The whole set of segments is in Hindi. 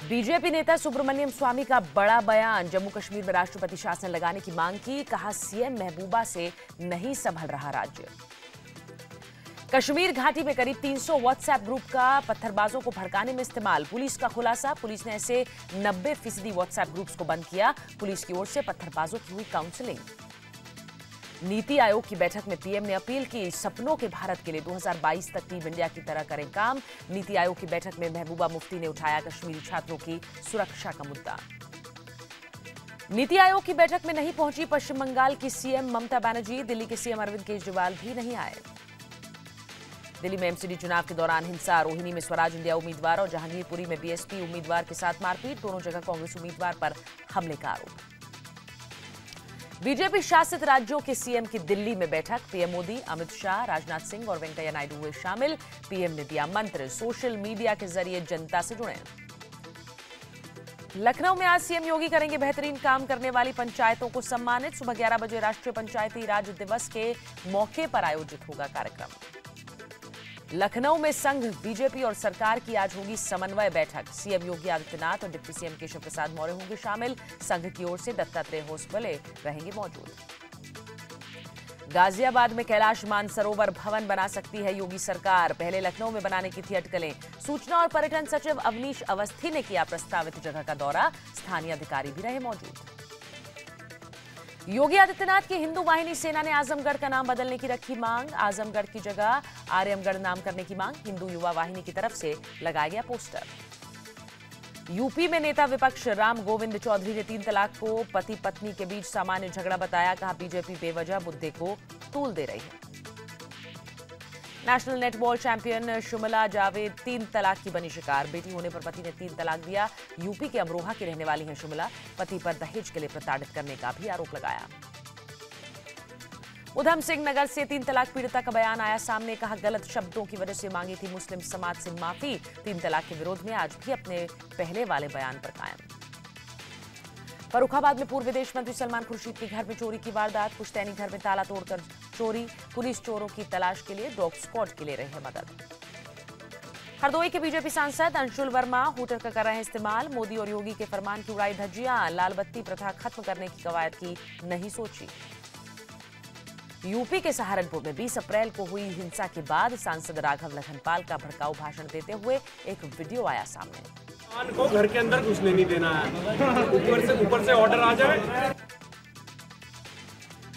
बीजेपी नेता सुब्रमण्यम स्वामी का बड़ा बयान। जम्मू कश्मीर में राष्ट्रपति शासन लगाने की मांग की। कहा, सीएम महबूबा से नहीं संभल रहा राज्य। कश्मीर घाटी में करीब 300 व्हाट्सएप ग्रुप का पत्थरबाजों को भड़काने में इस्तेमाल। पुलिस का खुलासा। पुलिस ने ऐसे 90% व्हाट्सएप ग्रुप्स को बंद किया। पुलिस की ओर से पत्थरबाजों की हुई काउंसलिंग। नीति आयोग की बैठक में पीएम ने अपील की, सपनों के भारत के लिए 2022 तक टीम इंडिया की तरह करें काम। नीति आयोग की बैठक में महबूबा मुफ्ती ने उठाया कश्मीरी छात्रों की सुरक्षा का मुद्दा। नीति आयोग की बैठक में नहीं पहुंची पश्चिम बंगाल की सीएम ममता बनर्जी। दिल्ली के सीएम अरविंद केजरीवाल भी नहीं आए। दिल्ली में एमसीडी चुनाव के दौरान हिंसा। रोहिणी में स्वराज इंडिया उम्मीदवार और जहांगीरपुरी में बीएसपी उम्मीदवार के साथ मारपीट। दोनों जगह कांग्रेस उम्मीदवार पर हमले का आरोप। बीजेपी शासित राज्यों के सीएम की दिल्ली में बैठक। पीएम मोदी, अमित शाह, राजनाथ सिंह और वेंकैया नायडू हुए शामिल। पीएम ने दिया मंत्र, सोशल मीडिया के जरिए जनता से जुड़ें। लखनऊ में आज सीएम योगी करेंगे बेहतरीन काम करने वाली पंचायतों को सम्मानित। सुबह 11 बजे राष्ट्रीय पंचायती राज दिवस के मौके पर आयोजित होगा कार्यक्रम। लखनऊ में संघ, बीजेपी और सरकार की आज होगी समन्वय बैठक। सीएम योगी आदित्यनाथ और डिप्टी सीएम केशव प्रसाद मौर्य होंगे शामिल। संघ की ओर से दत्तात्रेय होसबले रहेंगे मौजूद। गाजियाबाद में कैलाश मानसरोवर भवन बना सकती है योगी सरकार। पहले लखनऊ में बनाने की थी अटकलें। सूचना और पर्यटन सचिव अवनीश अवस्थी ने किया प्रस्तावित जगह का दौरा। स्थानीय अधिकारी भी रहे मौजूद। योगी आदित्यनाथ की हिंदू वाहिनी सेना ने आजमगढ़ का नाम बदलने की रखी मांग। आजमगढ़ की जगह आर्यमगढ़ नाम करने की मांग। हिंदू युवा वाहिनी की तरफ से लगाया गया पोस्टर। यूपी में नेता विपक्ष राम गोविंद चौधरी ने 3 तलाक को पति पत्नी के बीच सामान्य झगड़ा बताया। कहा, बीजेपी बेवजह मुद्दे को तूल दे रही है। नेशनल नेटबॉल चैंपियन शुमला जावेद 3 तलाक की बनी शिकार। बेटी होने पर पति ने 3 तलाक दिया। यूपी के अमरोहा की रहने वाली हैं शुमला। पति पर दहेज के लिए प्रताड़ित करने का भी आरोप लगाया। उधम सिंह नगर से 3 तलाक पीड़िता का बयान आया सामने। कहा, गलत शब्दों की वजह से मांगी थी मुस्लिम समाज से माफी। 3 तलाक के विरोध में आज भी अपने पहले वाले बयान पर कायम। फर्रुखाबाद में पूर्व विदेश मंत्री सलमान खुर्शीद के घर में चोरी की वारदात। पुश्तैनी घर में ताला तोड़कर चोरी। पुलिस चोरों की तलाश के लिए डॉग स्क्वाड के लिए रही मदद। हरदोई के बीजेपी सांसद अंशुल वर्मा हूटर का कर रहे हैं इस्तेमाल। मोदी और योगी के फरमान की उड़ाई धज्जियां। लाल बत्ती प्रथा खत्म करने की कवायद की नहीं सोची। यूपी के सहारनपुर में 20 अप्रैल को हुई हिंसा के बाद सांसद राघव लखनपाल का भड़काऊ भाषण देते हुए एक वीडियो आया सामने। को घर के अंदर घुसने नहीं देना है, ऊपर से ऑर्डर आ जाए।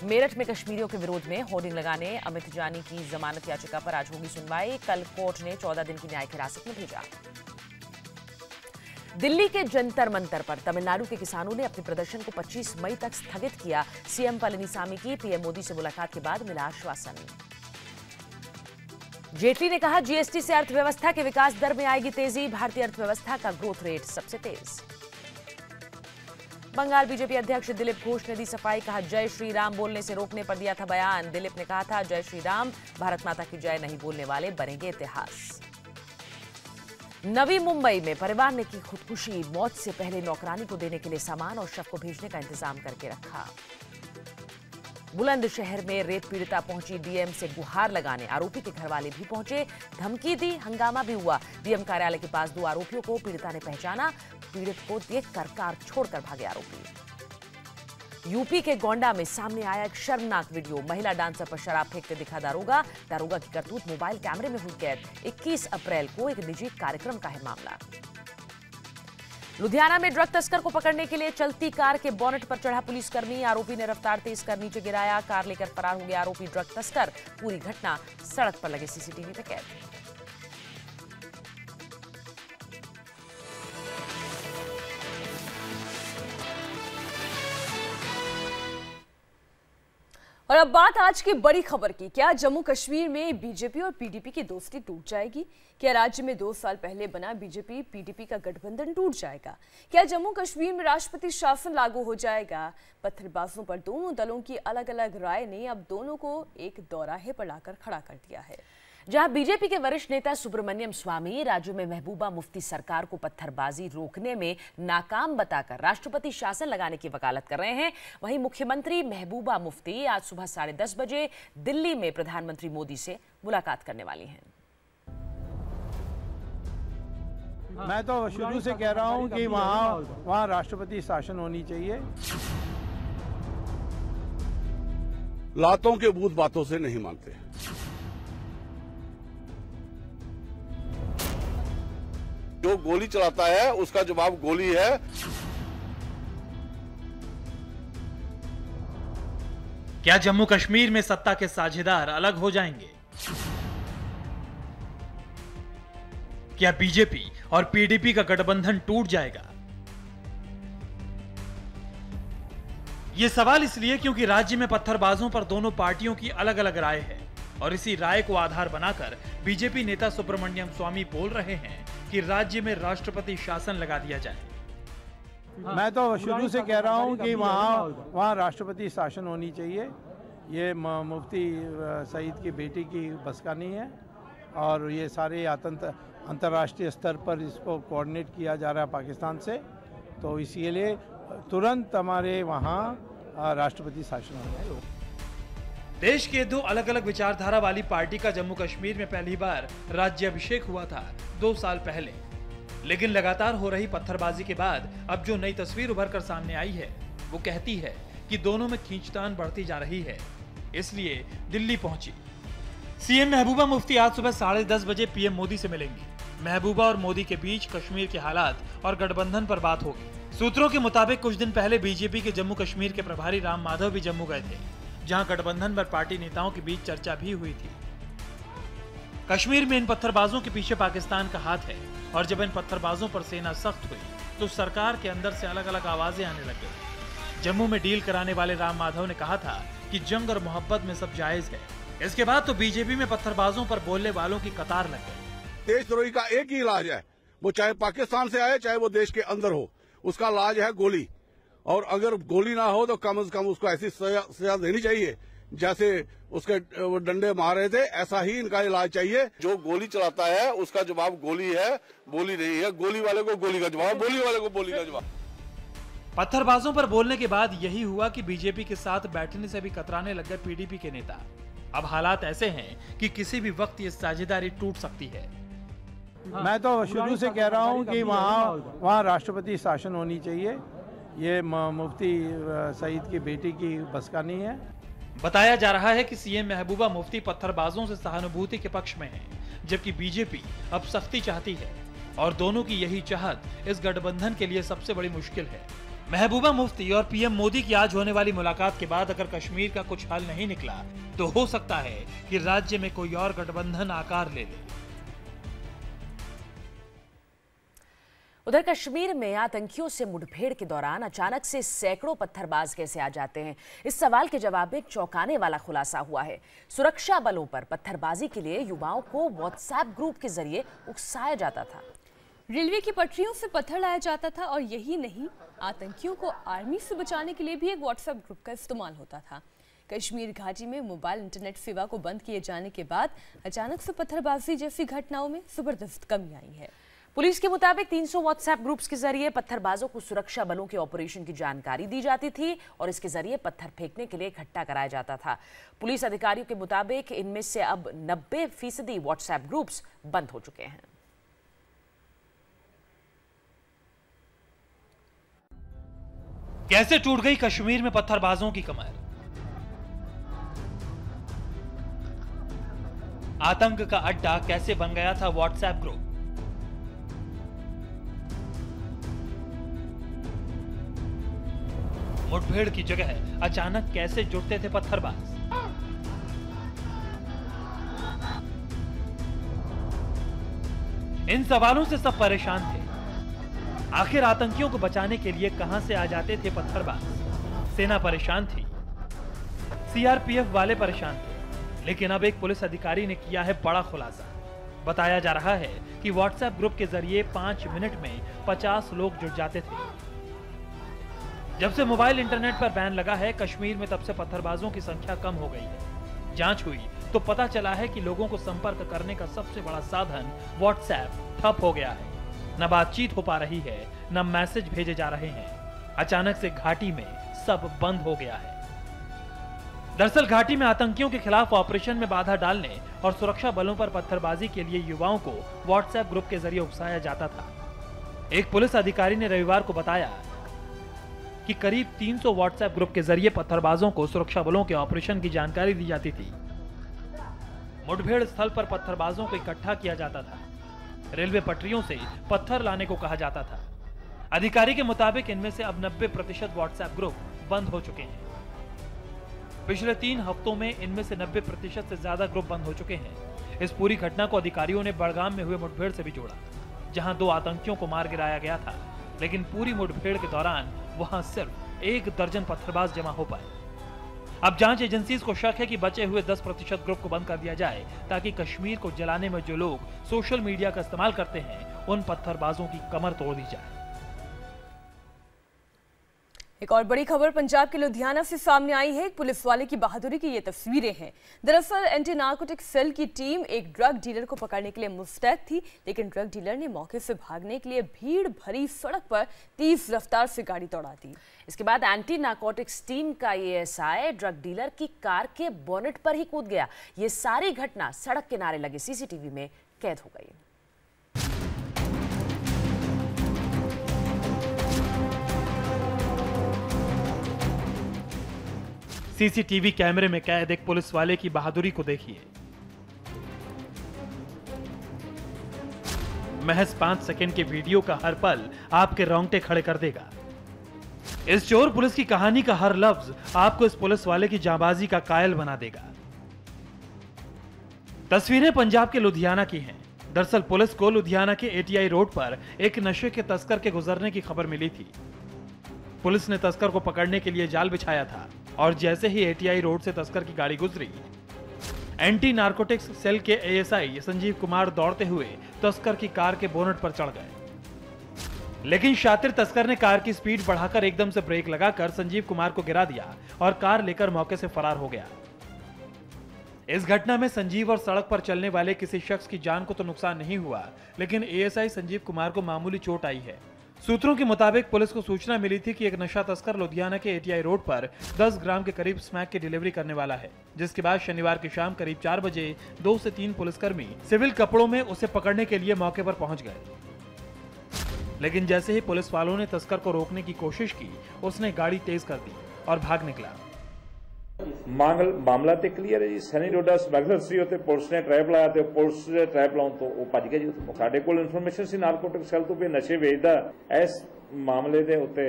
मेरठ में कश्मीरियों के विरोध में होर्डिंग लगाने अमित जानी की जमानत याचिका पर आज होगी सुनवाई। कल कोर्ट ने 14 दिन की न्यायिक हिरासत में भेजा। दिल्ली के जंतर मंतर पर तमिलनाडु के किसानों ने अपने प्रदर्शन को 25 मई तक स्थगित किया। सीएम पलनीसामी की पीएम मोदी से मुलाकात के बाद मिला आश्वासन। जेटली ने कहा, जीएसटी से अर्थव्यवस्था के विकास दर में आएगी तेजी। भारतीय अर्थव्यवस्था का ग्रोथ रेट सबसे तेज। बंगाल बीजेपी अध्यक्ष दिलीप घोष ने दी सफाई। कहा, जय श्री राम बोलने से रोकने पर दिया था बयान। दिलीप ने कहा था, जय श्री राम, भारत माता की जय नहीं बोलने वाले बनेंगे इतिहास। नवी मुंबई में परिवार ने की खुदकुशी। मौत से पहले नौकरानी को देने के लिए सामान और शव को भेजने का इंतजाम करके रखा। बुलंदशहर में रेप पीड़िता पहुंची डीएम से गुहार लगाने। आरोपी के घर वाले भी पहुंचे, धमकी दी, हंगामा भी हुआ। डीएम कार्यालय के पास 2 आरोपियों को पीड़िता ने पहचाना। पीड़ित को देखकर कार छोड़कर भागे आरोपी। यूपी के गोंडा में सामने आया एक शर्मनाक वीडियो। महिला डांसर पर शराब फेंकते दिखा दारोगा। दारोगा की करतूत मोबाइल कैमरे में हुई कैद। 21 अप्रैल को एक निजी कार्यक्रम का है मामला। लुधियाना में ड्रग तस्कर को पकड़ने के लिए चलती कार के बोनेट पर चढ़ा पुलिसकर्मी। आरोपी ने रफ्तार तेज कर नीचे गिराया। कार लेकर फरार हो गया आरोपी ड्रग तस्कर। पूरी घटना सड़क पर लगे सीसीटीवी में कैद। और अब बात आज की बड़ी खबर की। क्या जम्मू कश्मीर में बीजेपी और पीडीपी की दोस्ती टूट जाएगी? क्या राज्य में 2 साल पहले बना बीजेपी पीडीपी का गठबंधन टूट जाएगा? क्या जम्मू कश्मीर में राष्ट्रपति शासन लागू हो जाएगा? पत्थरबाजों पर दोनों दलों की अलग अलग राय ने अब दोनों को एक दौराहे पर लाकर खड़ा कर दिया है। जहां बीजेपी के वरिष्ठ नेता सुब्रमण्यम स्वामी राज्य में महबूबा मुफ्ती सरकार को पत्थरबाजी रोकने में नाकाम बताकर राष्ट्रपति शासन लगाने की वकालत कर रहे हैं, वहीं मुख्यमंत्री महबूबा मुफ्ती आज सुबह 10:30 बजे दिल्ली में प्रधानमंत्री मोदी से मुलाकात करने वाली हैं। मैं तो शुरू से कह रहा हूं कि वहाँ राष्ट्रपति शासन होनी चाहिए। लातों के भूत बातों से नहीं मानते। जो गोली चलाता है उसका जवाब गोली है। क्या जम्मू कश्मीर में सत्ता के साझेदार अलग हो जाएंगे? क्या बीजेपी और पीडीपी का गठबंधन टूट जाएगा? यह सवाल इसलिए क्योंकि राज्य में पत्थरबाजों पर दोनों पार्टियों की अलग अलग राय है और इसी राय को आधार बनाकर बीजेपी नेता सुब्रमण्यम स्वामी बोल रहे हैं कि राज्य में राष्ट्रपति शासन लगा दिया जाए। मैं तो शुरू से कह रहा हूं कि वहाँ राष्ट्रपति शासन होनी चाहिए। ये मुफ्ती सईद की बेटी की बस का नहीं है और ये सारे अंतर्राष्ट्रीय स्तर पर इसको कोऑर्डिनेट किया जा रहा है पाकिस्तान से, तो इसीलिए तुरंत हमारे वहाँ राष्ट्रपति शासन होना है। देश के दो अलग अलग विचारधारा वाली पार्टी का जम्मू कश्मीर में पहली बार राज्याभिषेक हुआ था 2 साल पहले, लेकिन लगातार हो रही पत्थरबाजी के बाद अब जो नई तस्वीर उभर कर सामने आई है वो कहती है कि दोनों में खींचतान बढ़ती जा रही है। इसलिए दिल्ली पहुंची सीएम महबूबा मुफ्ती आज सुबह 10:30 बजे पीएम मोदी से मिलेंगी। महबूबा और मोदी के बीच कश्मीर के हालात और गठबंधन पर बात होगी। सूत्रों के मुताबिक कुछ दिन पहले बीजेपी के जम्मू कश्मीर के प्रभारी राम माधव भी जम्मू गए थे, जहां गठबंधन पर पार्टी नेताओं के बीच चर्चा भी हुई थी। कश्मीर में इन पत्थरबाजों के पीछे पाकिस्तान का हाथ है और जब इन पत्थरबाजों पर सेना सख्त हुई तो सरकार के अंदर से अलग अलग आवाजें आने लग गई। जम्मू में डील कराने वाले राम माधव ने कहा था कि जंग और मोहब्बत में सब जायज है। इसके बाद तो बीजेपी में पत्थरबाजों पर बोलने वालों की कतार लग गई। देशद्रोही का एक ही इलाज है, वो चाहे पाकिस्तान से आए चाहे वो देश के अंदर हो, उसका इलाज है गोली। और अगर गोली ना हो तो कम से कम उसको ऐसी सजा देनी चाहिए जैसे उसके डंडे मार रहे थे, ऐसा ही इनका इलाज चाहिए। जो गोली चलाता है उसका जवाब गोली है, बोली नहीं है। गोली वाले को गोली का जवाब, बोली वाले को बोली का जवाब। पत्थरबाजों पर बोलने के बाद यही हुआ कि बीजेपी के साथ बैठने से भी कतराने लग गए पीडीपी के नेता। अब हालात ऐसे हैं कि किसी भी वक्त ये साझेदारी टूट सकती है। मैं तो शुरू से कह रहा हूं कि वहाँ राष्ट्रपति शासन होनी चाहिए। ये मुफ्ती सईद की बेटी की बस का नहीं है। बताया जा रहा है कि सीएम महबूबा मुफ्ती पत्थरबाजों से सहानुभूति के पक्ष में है, जबकि बीजेपी अब सख्ती चाहती है और दोनों की यही चाहत इस गठबंधन के लिए सबसे बड़ी मुश्किल है। महबूबा मुफ्ती और पीएम मोदी की आज होने वाली मुलाकात के बाद अगर कश्मीर का कुछ हल नहीं निकला तो हो सकता है कि राज्य में कोई और गठबंधन आकार ले ले। उधर कश्मीर में आतंकियों से मुठभेड़ के दौरान अचानक से सैकड़ों पत्थरबाज कैसे आ जाते हैं, इस सवाल के जवाब में एक चौंकाने वाला खुलासा हुआ है। सुरक्षा बलों पर पत्थरबाजी के लिए युवाओं को व्हाट्सएप ग्रुप के जरिए उकसाया जाता था। रेलवे की पटरियों से पत्थर लाया जाता था और यही नहीं, आतंकियों को आर्मी से बचाने के लिए भी एक व्हाट्सएप ग्रुप का इस्तेमाल होता था। कश्मीर घाटी में मोबाइल इंटरनेट सेवा को बंद किए जाने के बाद अचानक से पत्थरबाजी जैसी घटनाओं में जबरदस्त कमी आई है। पुलिस के मुताबिक 300 व्हाट्सएप ग्रुप्स के जरिए पत्थरबाजों को सुरक्षा बलों के ऑपरेशन की जानकारी दी जाती थी और इसके जरिए पत्थर फेंकने के लिए इकट्ठा कराया जाता था। पुलिस अधिकारियों के मुताबिक इनमें से अब 90% व्हाट्सएप ग्रुप्स बंद हो चुके हैं। कैसे टूट गई कश्मीर में पत्थरबाजों की कमर? आतंक का अड्डा कैसे बन गया था व्हाट्सएप ग्रुप? मुठभेड़ की जगह अचानक कैसे जुटते थे पत्थरबाज? इन सवालों से सब परेशान थे। आखिर आतंकियों को बचाने के लिए कहां से आ जाते थे पत्थरबाज? सेना परेशान थी, सीआरपीएफ वाले परेशान थे, लेकिन अब एक पुलिस अधिकारी ने किया है बड़ा खुलासा। बताया जा रहा है कि व्हाट्सएप ग्रुप के जरिए 5 मिनट में 50 लोग जुट जाते थे। जब से मोबाइल इंटरनेट पर बैन लगा है कश्मीर में, तब से पत्थरबाजों की संख्या कम हो गई है। जांच हुई तो पता चला है कि लोगों को संपर्क करने का सबसे बड़ा साधन व्हाट्सएप ठप हो गया है। न बातचीत हो पा रही है, न मैसेज भेजे जा रहे हैं। अचानक से घाटी में सब बंद हो गया है। दरअसल घाटी में आतंकियों के खिलाफ ऑपरेशन में बाधा डालने और सुरक्षा बलों पर पत्थरबाजी के लिए युवाओं को व्हाट्सएप ग्रुप के जरिए उकसाया जाता था। एक पुलिस अधिकारी ने रविवार को बताया कि करीब 300 व्हाट्सएप ग्रुप के जरिए पत्थरबाजों को सुरक्षा बलों के ऑपरेशन की जानकारी दी जाती थी। मुठभेड़ स्थल पर पत्थरबाजों को इकट्ठा किया जाता था। रेलवे पटरियों से पत्थर लाने को कहा जाता था। अधिकारी के मुताबिक इनमें से अब 90% व्हाट्सएप ग्रुप बंद हो चुके हैं। पिछले 3 हफ्तों में इनमें से 90% से ज्यादा ग्रुप बंद हो चुके हैं। इस पूरी घटना को अधिकारियों ने बड़गाम में हुए मुठभेड़ से भी जोड़ा, जहां 2 आतंकियों को मार गिराया गया था, लेकिन पूरी मुठभेड़ के दौरान वहां सिर्फ 1 दर्जन पत्थरबाज जमा हो पाए। अब जांच एजेंसीज को शक है कि बचे हुए 10% ग्रुप को बंद कर दिया जाए, ताकि कश्मीर को जलाने में जो लोग सोशल मीडिया का इस्तेमाल करते हैं, उन पत्थरबाजों की कमर तोड़ दी जाए। एक और बड़ी खबर पंजाब के लुधियाना से सामने आई है। एक पुलिस वाले की बहादुरी की ये तस्वीरें हैं। दरअसल एंटी नार्कोटिक सेल की टीम एक ड्रग डीलर को पकड़ने के लिए मुस्तैद थी, लेकिन ड्रग डीलर ने मौके से भागने के लिए भीड़ भरी सड़क पर तेज रफ्तार से गाड़ी दौड़ा दी। इसके बाद एंटी नार्कोटिक्स टीम का एएसआई ड्रग डीलर की कार के बोनेट पर ही कूद गया। ये सारी घटना सड़क किनारे लगे सीसीटीवी में कैद हो गई। सीसीटीवी कैमरे में कैद एक पुलिस वाले की बहादुरी को देखिए। महज 5 सेकंड के वीडियो का हर पल आपके रोंगटे खड़े कर देगा। इस चोर पुलिस की कहानी का हर लफ्ज आपको इस पुलिस वाले की जांबाजी का कायल बना देगा। तस्वीरें पंजाब के लुधियाना की हैं। दरअसल पुलिस को लुधियाना के एटीआई रोड पर एक नशे के तस्कर के गुजरने की खबर मिली थी। पुलिस ने तस्कर को पकड़ने के लिए जाल बिछाया था और जैसे ही एटीआई रोड से तस्कर की गाड़ी गुजरी, एंटी नार्कोटिक्स सेल के एएसआई संजीव कुमार दौड़ते हुए तस्कर की कार के बोनट पर चढ़ गए। लेकिन शातिर तस्कर ने कार की स्पीड बढ़ाकर एकदम से ब्रेक लगाकर संजीव कुमार को गिरा दिया और कार लेकर मौके से फरार हो गया। इस घटना में संजीव और सड़क पर चलने वाले किसी शख्स की जान को तो नुकसान नहीं हुआ, लेकिन एएसआई संजीव कुमार को मामूली चोट आई है। सूत्रों के मुताबिक पुलिस को सूचना मिली थी कि एक नशा तस्कर लुधियाना के एटीआई रोड पर 10 ग्राम के करीब स्मैक की डिलीवरी करने वाला है, जिसके बाद शनिवार की शाम करीब 4 बजे 2 से 3 पुलिसकर्मी सिविल कपड़ों में उसे पकड़ने के लिए मौके पर पहुंच गए। लेकिन जैसे ही पुलिस वालों ने तस्कर को रोकने की कोशिश की, उसने गाड़ी तेज कर दी और भाग निकला। मामला तो क्लीयर है जी। सनी डोडा ਸਮਗਲਰ ਸੀ ਉੱਤੇ ਪੁਲਿਸ ਨੇ ਟ੍ਰੈਪ ਲਾਇਆ ਤੇ ਪੁਲਿਸ ਦੇ ਟ੍ਰੈਪ ਲਾਉਣ ਤੋਂ ਉਹ ਭੱਜ ਗਿਆ ਜੀ। ਸਾਡੇ ਕੋਲ ਇਨਫੋਰਮੇਸ਼ਨ ਸੀ ਨਾਰਕੋਟਿਕ ਸੈੱਲ ਤੋਂ ਵੀ ਨਸ਼ੇ ਵੇਚਦਾ। ਇਸ ਮਾਮਲੇ ਦੇ ਉੱਤੇ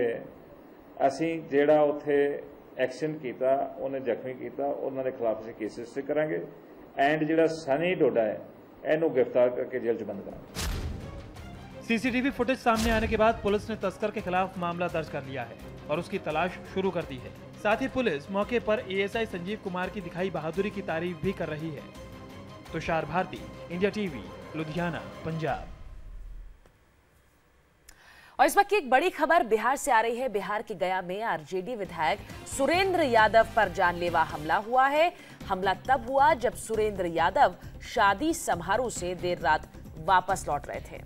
ਅਸੀਂ ਜਿਹੜਾ ਉੱਥੇ ਐਕਸ਼ਨ ਕੀਤਾ, ਉਹਨੇ ਜ਼ਖਮੀ ਕੀਤਾ, ਉਹਨਾਂ ਦੇ ਖਿਲਾਫ ਅਸੀਂ ਕੇਸ ਰਜਿਸਟਰ ਕਰਾਂਗੇ ਐਂਡ ਜਿਹੜਾ ਸਨੀ ਡੋਡਾ ਹੈ ਇਹਨੂੰ गिरफ्तार करके जेल च बंद करांगे। सीसीटीवी फुटेज सामने आने के बाद पुलिस ने तस्कर के खिलाफ मामला दर्ज कर लिया है और उसकी तलाश शुरू कर दी है। साथ ही पुलिस मौके पर एएसआई संजीव कुमार की दिखाई बहादुरी की तारीफ भी कर रही है। Tushar Bharti, India TV, Ludhiana, Punjab. और इस वक्त की एक बड़ी खबर बिहार से आ रही है। बिहार के गया में आरजेडी विधायक सुरेंद्र यादव पर जानलेवा हमला हुआ है। हमला तब हुआ जब सुरेंद्र यादव शादी समारोह से देर रात वापस लौट रहे थे।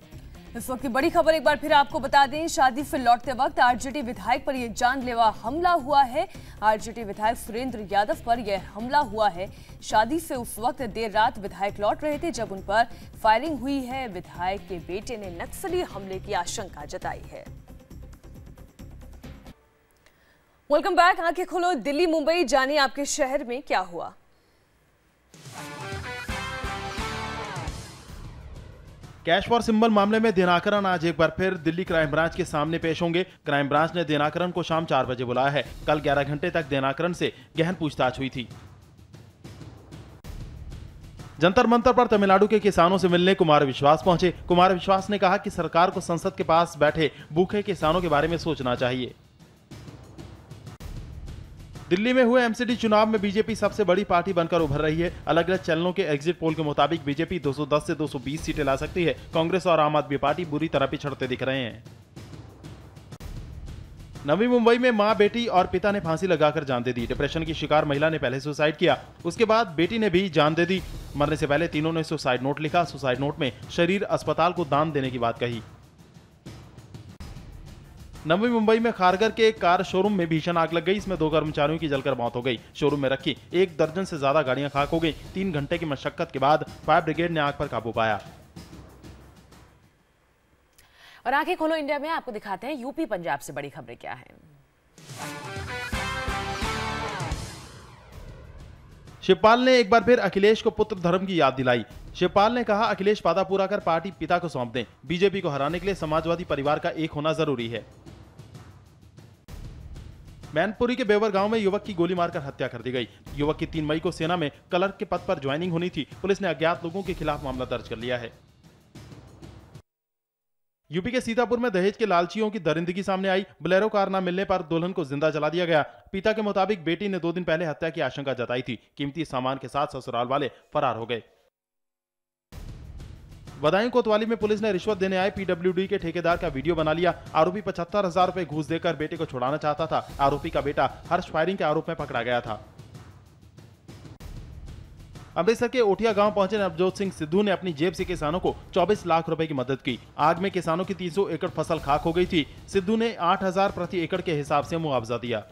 इस वक्त की बड़ी खबर एक बार फिर आपको बता दें, शादी से लौटते वक्त आरजेडी विधायक पर यह जानलेवा हमला हुआ है। आरजेडी विधायक सुरेंद्र यादव पर यह हमला हुआ है। शादी से उस वक्त देर रात विधायक लौट रहे थे जब उन पर फायरिंग हुई है। विधायक के बेटे ने नक्सली हमले की आशंका जताई है। Welcome back. आंखें खोलो दिल्ली मुंबई, जानिए आपके शहर में क्या हुआ। कैश फॉर सिंबल मामले में दिनाकरन आज एक बार फिर दिल्ली क्राइम ब्रांच के सामने पेश होंगे। क्राइम ब्रांच ने दिनाकरन को शाम 4 बजे बुलाया है। कल 11 घंटे तक दिनाकरन से गहन पूछताछ हुई थी। जंतर मंतर पर तमिलनाडु के किसानों से मिलने कुमार विश्वास पहुंचे। कुमार विश्वास ने कहा कि सरकार को संसद के पास बैठे भूखे किसानों के बारे में सोचना चाहिए। दिल्ली में हुए एमसीडी चुनाव में बीजेपी सबसे बड़ी पार्टी बनकर उभर रही है। अलग अलग चैनलों के एग्जिट पोल के मुताबिक बीजेपी 210 से 220 सीटें ला सकती है। कांग्रेस और आम आदमी पार्टी बुरी तरह पिछड़ते दिख रहे हैं। नवी मुंबई में मां, बेटी और पिता ने फांसी लगाकर जान दे दी। डिप्रेशन की शिकार महिला ने पहले सुसाइड किया, उसके बाद बेटी ने भी जान दे दी। मरने से पहले तीनों ने सुसाइड नोट लिखा। सुसाइड नोट में शरीर अस्पताल को दान देने की बात कही। नवी मुंबई में खारगर के एक कार शोरूम में भीषण आग लग गई। इसमें 2 कर्मचारियों की जलकर मौत हो गई। शोरूम में रखी 1 दर्जन से ज्यादा गाड़ियां खाक हो गई। 3 घंटे की मशक्कत के बाद फायर ब्रिगेड ने आग पर काबू पाया। और आंखें खोलो इंडिया में आपको दिखाते हैं यूपी पंजाब से बड़ी खबरें क्या हैं। शिवपाल ने एक बार फिर अखिलेश को पुत्र धर्म की याद दिलाई। शिवपाल ने कहा, अखिलेश वादा पूरा कर पार्टी पिता को सौंप दें। बीजेपी को हराने के लिए समाजवादी परिवार का एक होना जरूरी है। मैनपुरी के बेवर गांव में युवक की गोली मारकर हत्या कर दी गई। युवक की 3 मई को सेना में क्लर्क के पद पर ज्वाइनिंग होनी थी। पुलिस ने अज्ञात लोगों के खिलाफ मामला दर्ज कर लिया है। यूपी के सीतापुर में दहेज के लालचियों की दरिंदगी सामने आई। बोलेरो कार न मिलने पर दुल्हन को जिंदा जला दिया गया। पिता के मुताबिक बेटी ने 2 दिन पहले हत्या की आशंका जताई थी। कीमती सामान के साथ ससुराल वाले फरार हो गए। बदायूं कोतवाली में पुलिस ने रिश्वत देने आए पीडब्ल्यूडी के ठेकेदार का वीडियो बना लिया। आरोपी 75,000 रुपए घूस देकर बेटे को छुड़ाना चाहता था। आरोपी का बेटा हर्ष फायरिंग के आरोप में पकड़ा गया था। अमृतसर के ओठिया गांव पहुंचे नवजोत सिंह सिद्धू ने अपनी जेब से किसानों को 24 लाख रुपए की मदद की। आग में किसानों की 300 एकड़ फसल खाक हो गई थी। सिद्धू ने 8,000 प्रति एकड़ के हिसाब से मुआवजा दिया।